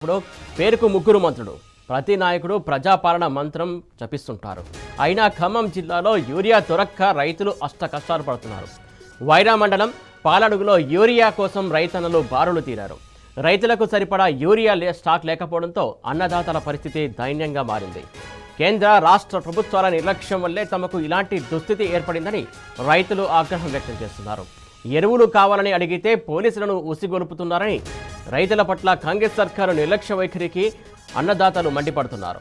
ఇప్పుడు పేరుకు ముగ్గురు మంత్రులు ప్రతి నాయకుడు ప్రజాపాలన మంత్రం జపిస్తుంటారు. అయినా ఖమ్మం జిల్లాలో యూరియా దొరక్క రైతులు కష్టాలు పడుతున్నారు. వైరా మండలం పాలడుగులో యూరియా కోసం రైతన్నలు బారులు తీరారు. రైతులకు సరిపడా యూరియా స్టాక్ లేకపోవడంతో అన్నదాతల పరిస్థితి దయనీయంగా మారింది. కేంద్ర రాష్ట్ర ప్రభుత్వాల నిర్లక్ష్యం వల్లే తమకు ఇలాంటి దుస్థితి ఏర్పడిందని రైతులు ఆగ్రహం వ్యక్తం చేస్తున్నారు. ఎరువులు కావాలని అడిగితే పోలీసులను ఉసిగొలుపుతున్నారని రైతుల పట్ల కాంగ్రెస్ సర్కారు నిర్లక్ష్య వైఖరికి అన్నదాతలు మండిపడుతున్నారు.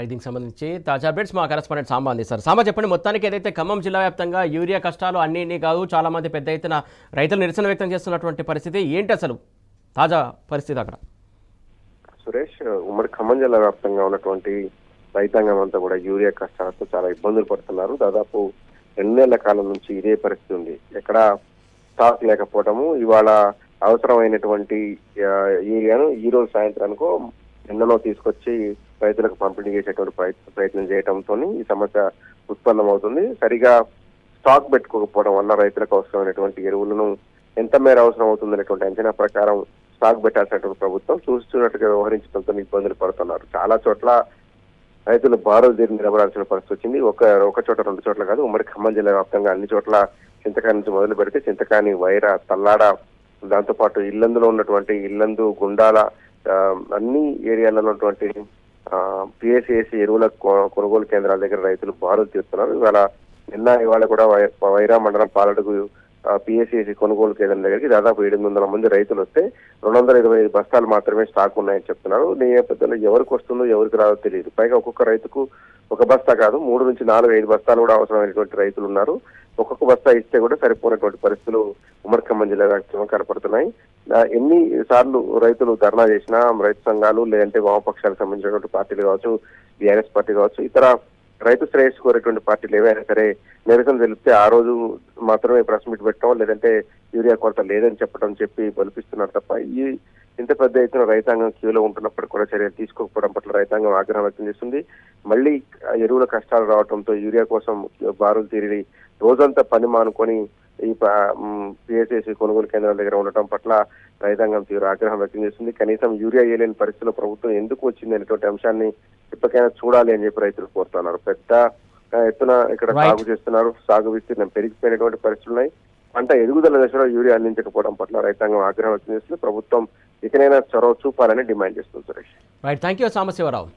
దీనికి సంబంధించి తాజా అప్డేట్స్ మా కరెస్పాండెంట్ సాంబా అందిస్తారు. సాంబా, చెప్పండి, మొత్తానికి ఏదైతే ఖమ్మం జిల్లా వ్యాప్తంగా యూరియా కష్టాలు అన్నీ కాదు, చాలా మంది పెద్ద ఎత్తున రైతులు నిరసన వ్యక్తం చేస్తున్నటువంటి పరిస్థితి ఏంటి, అసలు తాజా పరిస్థితి అక్కడ? సురేష్, ఉమ్మడి ఖమ్మం జిల్లా వ్యాప్తంగా ఉన్నటువంటి రైతాంగం అంతా కూడా యూరియా కష్టాలతో చాలా ఇబ్బందులు పడుతున్నారు. దాదాపు 2 నెలల కాలం నుంచి ఇదే పరిస్థితి ఉంది. ఎక్కడ స్టాక్ లేకపోవడము, ఇవాళ అవసరమైనటువంటి యూరియాను ఈ రోజు సాయంత్రానికో నిన్ననో తీసుకొచ్చి రైతులకు పంపిణీ చేసేటువంటి ప్రయత్నం చేయడంతో ఈ సమస్య ఉత్పన్నమవుతుంది. సరిగా స్టాక్ పెట్టుకోకపోవడం వల్ల రైతులకు అవసరమైనటువంటి ఎరువులను ఎంత మేర అవసరం అవుతుందనేటువంటి అంచనా ప్రకారం స్టాక్ పెట్టాల్సినటువంటి ప్రభుత్వం చూస్తున్నట్టుగా వ్యవహరించడంతో ఇబ్బందులు పడుతున్నారు. చాలా చోట్ల రైతులు బారులు తీరి నిలబడాల్సిన పరిస్థితి వచ్చింది. ఒక చోట 2 చోట్ల కాదు, ఉమ్మడి ఖమ్మం జిల్లా వ్యాప్తంగా అన్ని చోట్ల చింతకాని నుంచి మొదలు పెడితే చింతకాని, వైరా, తల్లాడ, దాంతోపాటు ఇల్లందులో ఉన్నటువంటి ఇల్లందు, గుండాల అన్ని ఏరియాలలో ఉన్నటువంటి పిఎస్ఏసి ఎరువుల కొనుగోలు కేంద్రాల దగ్గర రైతులు బారులు తీరుతున్నారు. ఇవాళ కూడా వైరా మండలం పాలడుగు పిఎస్ఏసి కొనుగోలు కేంద్రం దగ్గరికి దాదాపు 700 మంది రైతులు వస్తే 225 బస్తాలు మాత్రమే స్టాక్ ఉన్నాయని చెప్తున్నారు. నేపథ్యంలో ఎవరికి వస్తుందో ఎవరికి రాదో తెలియదు. పైగా ఒక్కొక్క రైతుకు 1 బస్తా కాదు, 3 నుంచి 4, 5 బస్తాలు కూడా అవసరమైనటువంటి రైతులు ఉన్నారు. ఒక్కొక్క బస్తా ఇస్తే కూడా సరిపోయినటువంటి పరిస్థితులు ఉమ్మడి ఖమ్మం జిల్లా వ్యాప్తంగా కనపడుతున్నాయి. ఎన్ని సార్లు రైతులు ధర్నా చేసినా రైతు సంఘాలు, లేదంటే వామపక్షాలకు సంబంధించినటువంటి పార్టీలు కావచ్చు, బీఆర్ఎస్ పార్టీ కావచ్చు, ఇతర రైతు శ్రేయస్సు కోరేటువంటి పార్టీలు ఏవైనా సరే నిరసన తెలిపితే ఆ రోజు మాత్రమే ప్రెస్ మీట్ పెట్టడం, లేదంటే యూరియా కొరత లేదని చెప్పి బలిపిస్తున్నారు తప్ప ఇంత పెద్ద ఎత్తున రైతాంగం క్యూలో ఉంటున్నప్పుడు కూడా చర్యలు తీసుకోకపోవడం పట్ల రైతాంగం ఆగ్రహం వ్యక్తం చేస్తుంది. మళ్ళీ ఎరువుల కష్టాలు రావడంతో యూరియా కోసం బారులు తీరి రోజంతా పని మానుకొని ఈ పిఎస్ఏసి కొనుగోలు కేంద్రాల దగ్గర ఉండటం పట్ల రైతాంగం తీవ్ర ఆగ్రహం వ్యక్తం చేస్తుంది. కనీసం యూరియా వేయలేని పరిస్థితిలో ప్రభుత్వం ఎందుకు వచ్చింది అనేటువంటి అంశాన్ని ఇప్పటికైనా చూడాలి అని చెప్పి రైతులు కోరుతున్నారు. పెద్ద ఎత్తున ఇక్కడ సాగు చేస్తున్నారు. సాగు విస్తీర్ణం పెరిగిపోయినటువంటి పరిస్థితులు ఉన్నాయి. పంట ఎదుగుదల దశలో యూరియా అందించకపోవడం పట్ల రైతాంగం ఆగ్రహం వ్యక్తం చేస్తుంది. ప్రభుత్వం ఇకనైనా చొరవ చూపాలని డిమాండ్ చేస్తుంది. Suresh, right, thank you Sambasivarao.